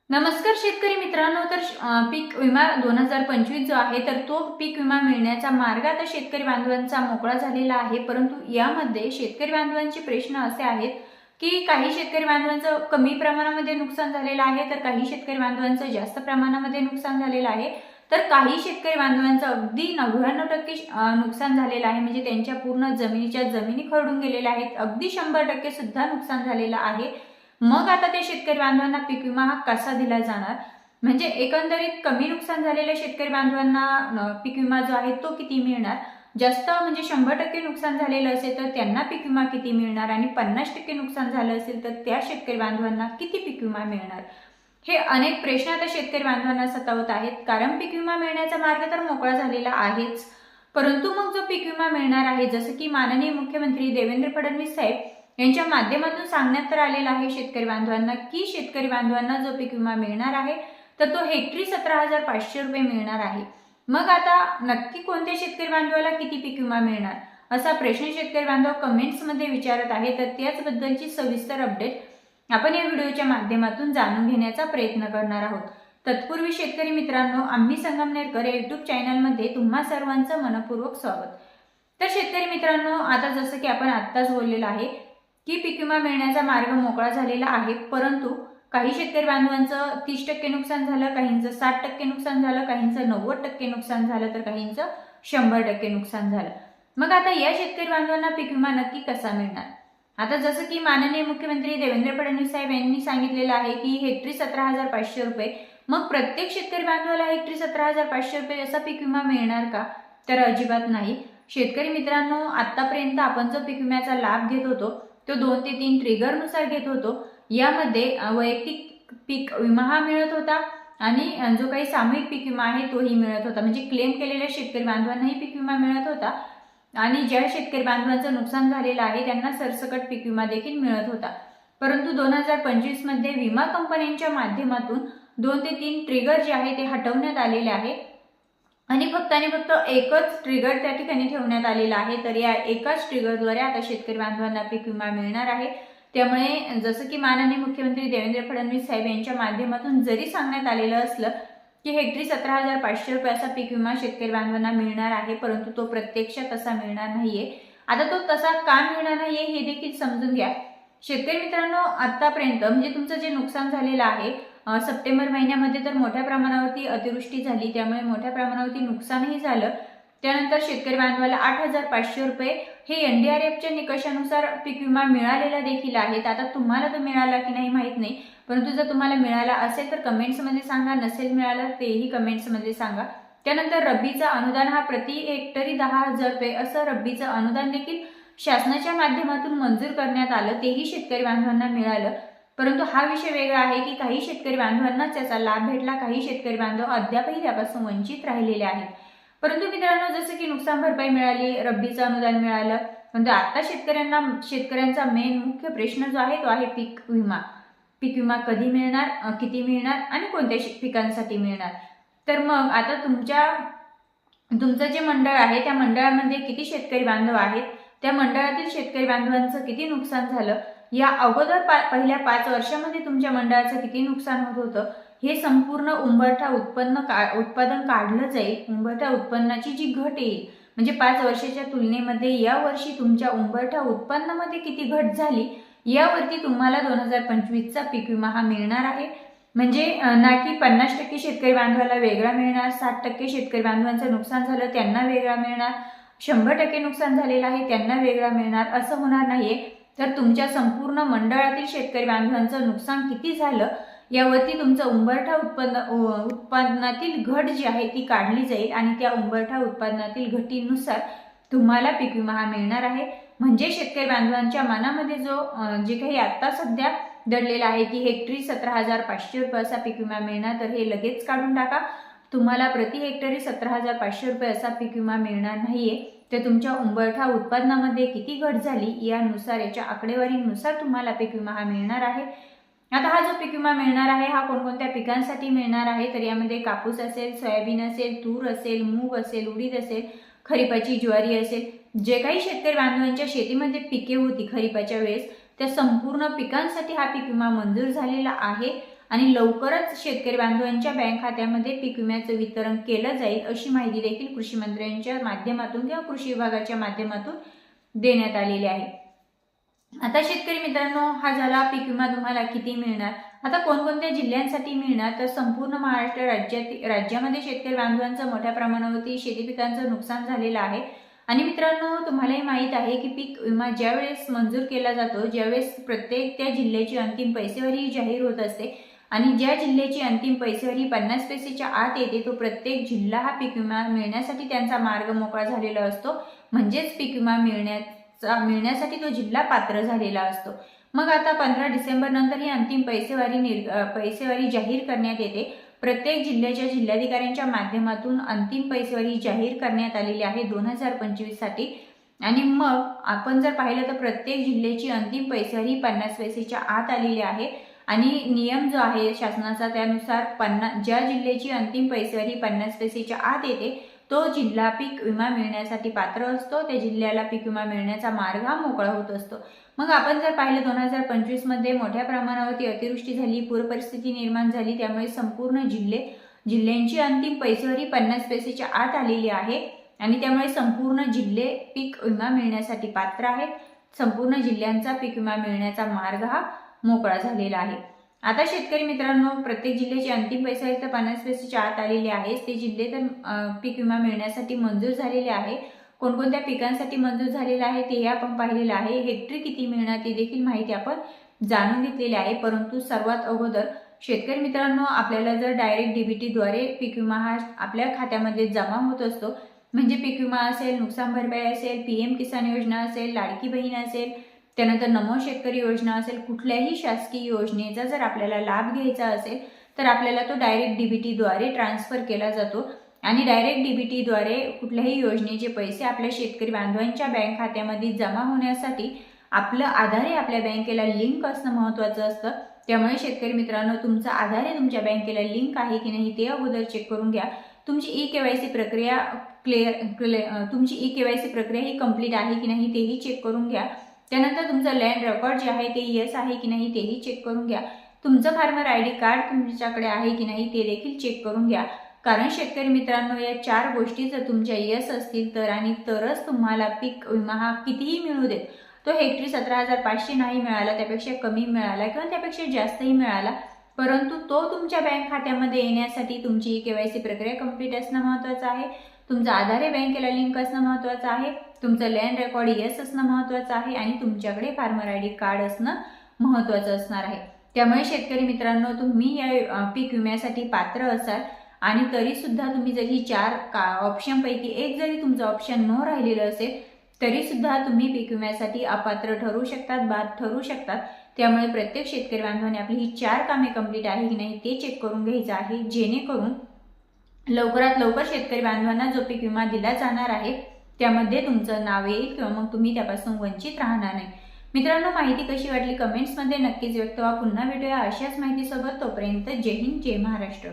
नमस्कार शेतकरी मित्रांनो, तर पीक विमा 2025 जो आहे तर तो पीक विमा मिळण्याचा मार्ग आता शेतकरी बांधवांचा मोकळा झालेला आहे। परंतु यामध्ये शेतकरी बांधवांचे प्रश्न असे आहेत की काही शेतकरी बांधवांचं कमी प्रमाणामध्ये नुकसान झालेलं आहे, तर काही शेतकरी बांधवांचं जास्त प्रमाणामध्ये नुकसान झालेलं आहे, तर काही शेतकरी बांधवांचं अगदी 99% नुकसान झालेलं आहे। म्हणजे त्यांच्या पूर्ण जमिनीच्या जमिनी खरडून गेलेल्या आहेत, अगदी 100% सुद्धा नुकसान झालेलं आहे। मग आता त्या शेतकरी बांधवांना पीक विमा हा कसा दिला जाणार, म्हणजे एकंदरीत कमी नुकसान झालेल्या शेतकरी बांधवांना पीक विमा जो आहे तो किती मिळणार, जास्त म्हणजे 100% नुकसान झालेलं असेल तर त्यांना पीक विमा किती मिळणार आणि 50% नुकसान झालं असेल तर त्या शेतकरी बांधवांना किती पीक विमा मिळणार, हे अनेक प्रश्न आता शेतकरी बांधवांना सतावत आहेत। कारण पीक विमा मिळण्याचा मार्ग तर मोकळा झालेला आहेच, परंतु मग जो पीक विमा मिळणार आहे, जसं की माननीय मुख्यमंत्री देवेंद्र फडणवीस साहेब यांच्या माध्यमातून सांगण्यात तर आलेला आहे शेतकरी बांधवांना की शेतकरी बांधवांना जो पीक विमा मिळणार आहे तर तो हेक्टरी 17,500 रुपये मिळणार आहे। मग आता नक्की कोणत्या शेतकरी बांधवाला किती पीक विमा मिळणार, असा प्रश्न शेतकरी बांधव कमेंट्समध्ये विचारत आहे। तर त्याचबद्दलची सविस्तर अपडेट आपण या व्हिडिओच्या माध्यमातून जाणून घेण्याचा प्रयत्न करणार आहोत। तत्पूर्वी शेतकरी मित्रांनो, आम्ही संगमनेरकर या यूट्यूब चॅनलमध्ये तुम्हा सर्वांचं मनपूर्वक स्वागत। तर शेतकरी मित्रांनो, आता जसं की आपण आत्ताच बोललेलं आहे की पीक विमा मिळण्याचा मार्ग मोकळा झालेला आहे, परंतु काही शेतकरी बांधवांचं 30% नुकसान झालं, काहींचं 60% नुकसान झालं, काहींचं 90% नुकसान झालं, तर काहींचं 100% नुकसान झालं। मग आता या शेतकरी बांधवांना पीक विमा नक्की कसा मिळणार? आता जसं की माननीय मुख्यमंत्री देवेंद्र फडणवीस साहेब यांनी सांगितलेलं आहे की हेक्टरी 17,500 रुपये, मग प्रत्येक शेतकरी बांधवाला हेक्टरी 17,500 रुपये असा पीक विमा मिळणार का? तर अजिबात नाही। शेतकरी मित्रांनो, आतापर्यंत आपण जो पीक विम्याचा लाभ घेत होतो तो 2 ते 3 ट्रिगरनुसार घेत होतो। यामध्ये वैयक्तिक पीक विमा हा मिळत होता आणि जो काही सामूहिक पीक विमा आहे तोही मिळत होता, म्हणजे क्लेम केलेल्या शेतकरी बांधवांनाही पीक विमा मिळत होता आणि ज्या शेतकरी बांधवांचं नुकसान झालेलं आहे त्यांना सरसकट पीक विमा देखील मिळत होता। परंतु 2025 मध्ये विमा कंपन्यांच्या माध्यमातून 2 ते 3 ट्रिगर जे आहे ते हटवण्यात आलेले आहे आणि फक्त एकच ट्रिगर त्या ठिकाणी ठेवण्यात आलेला आहे। तर या एकाच ट्रिगरद्वारे आता शेतकरी बांधवांना पीक विमा मिळणार आहे। त्यामुळे जसं की माननीय मुख्यमंत्री देवेंद्र फडणवीस साहेब यांच्या माध्यमातून जरी सांगण्यात आलेलं असलं की हेक्टरी 17,500 रुपये असा पीक विमा शेतकरी बांधवांना मिळणार आहे, परंतु तो प्रत्यक्षात तसा मिळणार नाहीये। आता तो तसा का मिळणार नाहीये हे देखील समजून घ्या। शेतकरी मित्रांनो, आतापर्यंत म्हणजे तुमचं जे नुकसान झालेलं आहे सप्टेंबर महिन्यामध्ये तर मोठ्या प्रमाणावरती अतिवृष्टी झाली, त्यामुळे मोठ्या प्रमाणावरती नुकसानही झालं। त्यानंतर शेतकरी बांधवाला 8,500 रुपये हे NDRFच्या निकषानुसार पीक विमा मिळालेला देखील आहे। आता तुम्हाला तो मिळाला की नाही माहित नाही, परंतु जर तुम्हाला मिळाला असेल तर कमेंट्समध्ये सांगा, नसेल मिळाला तेही कमेंट्समध्ये सांगा। त्यानंतर रब्बीचं अनुदान हा प्रति हेक्टरी 10,000 रुपये असं रब्बीचं अनुदान देखील शासनाच्या माध्यमातून मंजूर करण्यात आलं, तेही शेतकरी बांधवांना मिळालं। परंतु हा विषय वेगळा आहे की काही शेतकरी बांधवांनाच त्याचा लाभ भेटला, काही शेतकरी बांधव अद्यापही त्यापासून वंचित राहिलेले आहेत। परंतु मित्रांनो, जसं की नुकसान भरपाई मिळाली, रब्बीचं अनुदान मिळालं, म्हणजे आता शेतकऱ्यांचा मेन मुख्य प्रश्न जो आहे तो आहे पीक विमा। पीक विमा कधी मिळणार, किती मिळणार आणि कोणत्या पिकांसाठी मिळणार? तर मग आता तुमचं जे मंडळ आहे त्या मंडळामध्ये किती शेतकरी बांधव आहेत, त्या मंडळातील शेतकरी बांधवांचं किती नुकसान झालं, या अगोदर पहिल्या 5 वर्षामध्ये तुमच्या मंडळाचं किती नुकसान होत होतं, हे संपूर्ण उंबरठा उत्पादन काढलं जाईल। उंबरठा उत्पन्नाची जी घट येईल, म्हणजे 5 वर्षाच्या तुलनेमध्ये या वर्षी तुमच्या उंबरठा उत्पन्नामध्ये किती घट झाली, यावरती तुम्हाला 2025चा पीक विमा हा मिळणार आहे। म्हणजे ना की 50% शेतकरी बांधवाला वेगळा मिळणार, 60% शेतकरी बांधवांचं नुकसान झालं त्यांना वेगळा मिळणार, 100% नुकसान झालेलं आहे त्यांना वेगळा मिळणार, असं होणार नाहीये। तर तुमच्या संपूर्ण मंडळातील शेतकरी बांधवांचं नुकसान किती झालं यावरती तुमचं उंबरठा उत्पन्नातील घट जी आहे ती काढली जाईल आणि त्या उंबरठा उत्पन्नातील घटीनुसार तुम्हाला पीक विमा हा मिळणार आहे। म्हणजे शेतकरी बांधवांच्या मनामध्ये जे काही आता सध्या दडलेला आहे की हेक्टरी 17,500 रुपये असा पीक विमा मिळणार, तर हे लगेच काढून टाका। तुम्हाला प्रति हेक्टरी 17,500 रुपये असा पीक विमा मिळणार नाहीये। तर तुमच्या उंबरठा उत्पादनामध्ये किती घट झाली यानुसार, याच्या आकडेवारीनुसार तुम्हाला पीक विमा हा मिळणार आहे। आता हा जो पीक विमा मिळणार आहे हा कोणकोणत्या पिकांसाठी मिळणार आहे, तर यामध्ये कापूस असेल, सोयाबीन असेल, तूर असेल, मूग असेल, उडीद असेल, खरीपाची ज्वारी असेल, जे काही शेतकरी बांधवांच्या शेतीमध्ये पिके होती खरीपाच्या वेळेस त्या संपूर्ण पिकांसाठी हा पीक विमा मंजूर झालेला आहे। आणि लवकरच शेतकरी बांधवांच्या बँक खात्यामध्ये पीक विम्याचं वितरण केलं जाईल अशी माहिती देखील कृषी मंत्र्यांच्या माध्यमातून किंवा कृषी विभागाच्या माध्यमातून देण्यात आलेली आहे। आता शेतकरी मित्रांनो, हा झाला पीक विमा तुम्हाला किती मिळणार। आता कोणकोणत्या जिल्ह्यांसाठी मिळणार, तर संपूर्ण महाराष्ट्र राज्यामध्ये शेतकरी बांधवांचं मोठ्या प्रमाणावरती शेती पिकांचं नुकसान झालेलं आहे। आणि मित्रांनो, तुम्हालाही माहित आहे की पीक विमा ज्यावेळेस मंजूर केला जातो, ज्यावेळेस प्रत्येक त्या जिल्ह्याची अंतिम पैसेवारी जाहीर होत असते आणि ज्या जिल्ह्याची अंतिम पैसेवारी 50 पैसेच्या आत येते तो प्रत्येक जिल्हा हा पीक विमा मिळण्यासाठी त्यांचा मार्ग मोकळा झालेला असतो, म्हणजेच पीक विमा मिळण्यासाठी तो जिल्हा पात्र झालेला असतो। मग आता 15 डिसेंबर नंतर ही अंतिम पैसेवारी जाहीर करण्यात येते। प्रत्येक जिल्ह्याच्या जिल्हाधिकाऱ्यांच्या माध्यमातून अंतिम पैसेवारी जाहीर करण्यात आलेली आहे 2025 साठी। आणि मग आपण जर पाहिलं तर प्रत्येक जिल्ह्याची अंतिम पैसेवारी 50 पैसेच्या आत आलेली आहे आणि नियम जो आहे शासनाचा त्यानुसार ज्या जिल्ह्याची अंतिम पैसेवारी 50 पैसेच्या आत येते तो जिल्हा पीक विमा मिळण्यासाठी पात्र असतो, त्या जिल्ह्याला पीक विमा मिळण्याचा मार्ग हा मोकळा होत असतो। मग आपण जर पाहिलं 2025 मध्ये मोठ्या प्रमाणावरती अतिवृष्टी झाली, पूर परिस्थिती निर्माण झाली, त्यामुळे संपूर्ण जिल्ह्यांची अंतिम पैसेवारी 50 पैसेच्या आत आलेली आहे आणि त्यामुळे संपूर्ण जिल्हे पीक विमा मिळण्यासाठी पात्र आहेत। संपूर्ण जिल्ह्यांचा पीक विमा मिळण्याचा मार्ग हा मोकळा झालेला आहे। आता शेतकरी मित्रांनो, प्रत्येक जिल्ह्याची अंतिम पैसेवारी तर 50 पैसेच्या आत आलेली आहे, ते जिल्हे तर पीक विमा मिळण्यासाठी मंजूर झालेले आहे। कोणकोणत्या पिकांसाठी मंजूर झालेला आहे ते आपण पाहिलेलं आहे। हेक्टरी किती मिळणार ते देखील माहिती आपण जाणून घेतलेली आहे। परंतु सर्वात अगोदर शेतकरी मित्रांनो, आपल्याला जर डायरेक्ट DBT द्वारे पीक विमा हा आपल्या खात्यामध्ये जमा होत असतो, म्हणजे पीक विमा असेल, नुकसान भरपाई असेल, PM किसान योजना असेल, लाडकी बहीण असेल, त्यानंतर नमो शेतकरी योजना असेल, कुठल्याही शासकीय योजनेचा जर आपल्याला लाभ घ्यायचा असेल तर आपल्याला तो डायरेक्ट DBT द्वारे ट्रान्सफर केला जातो आणि डायरेक्ट DBT द्वारे कुठल्याही योजनेचे पैसे आपल्या शेतकरी बांधवांच्या बँक खात्यामध्ये जमा होण्यासाठी आपलं आधार हे आपल्या बँकेला लिंक असणं महत्त्वाचं असतं। त्यामुळे शेतकरी मित्रांनो, तुमचा आधार हे तुमच्या बँकेला लिंक आहे की नाही ते अगोदर चेक करून घ्या। तुमची E-KYC प्रक्रिया तुमची E-KYC प्रक्रिया ही कंप्लीट आहे की नाही तेही चेक करून घ्या। त्यानंतर तुमचं लँड रेकॉर्ड जे आहे ते यस आहे की नाही तेही चेक करून घ्या। तुमचं फार्मर ID कार्ड तुमच्याकडे आहे की नाही ते देखील चेक करून घ्या। कारण शेतकरी मित्रांनो, या 4 गोष्टी जर तुमच्या यस असतील तरच तुम्हाला पीक विमा हा कितीही मिळू देत, तो हेक्टरी 17,500 नाही मिळाला, त्यापेक्षा कमी मिळाला किंवा त्यापेक्षा जास्तही मिळाला, परंतु तो तुमच्या बँक खात्यामध्ये येण्यासाठी तुमची E-KYC प्रक्रिया कंप्लीट असणं महत्त्वाचं आहे, तुमचा आधार हे बँकेला लिंक असणं महत्त्वाचं आहे, तुमचं लँड रेकॉर्ड यस असणं महत्त्वाचं आहे आणि तुमच्याकडे फार्मर ID कार्ड असणं महत्त्वाचं असणार आहे। त्यामुळे शेतकरी मित्रांनो, तुम्ही या पीक विम्यासाठी पात्र असाल आणि तरी सुद्धा तुम्ही जर ही 4 ऑप्शनपैकी एक जरी तुमचं ऑप्शन नो राहिलेलं असेल तरी सुद्धा तुम्ही पीक विम्यासाठी अपात्र ठरू शकतात, बाद ठरू शकतात। त्यामुळे प्रत्येक शेतकरी बांधवांनी आपली ही 4 कामे कंप्लीट आहे की नाही ते चेक करून घ्यायचं आहे, जेणेकरून लवकरात लवकर शेतकरी बांधवांना जो पीक विमा दिला जाणार आहे त्यामध्ये तुमचं नाव येईल किंवा मग तुम्ही त्यापासून वंचित राहणार नाही। मित्रांनो, माहिती कशी वाटली कमेंट्समध्ये नक्कीच व्यक्त व्हा। पुन्हा भेटूया अशाच माहितीसोबत, तोपर्यंत जय हिंद, जय महाराष्ट्र।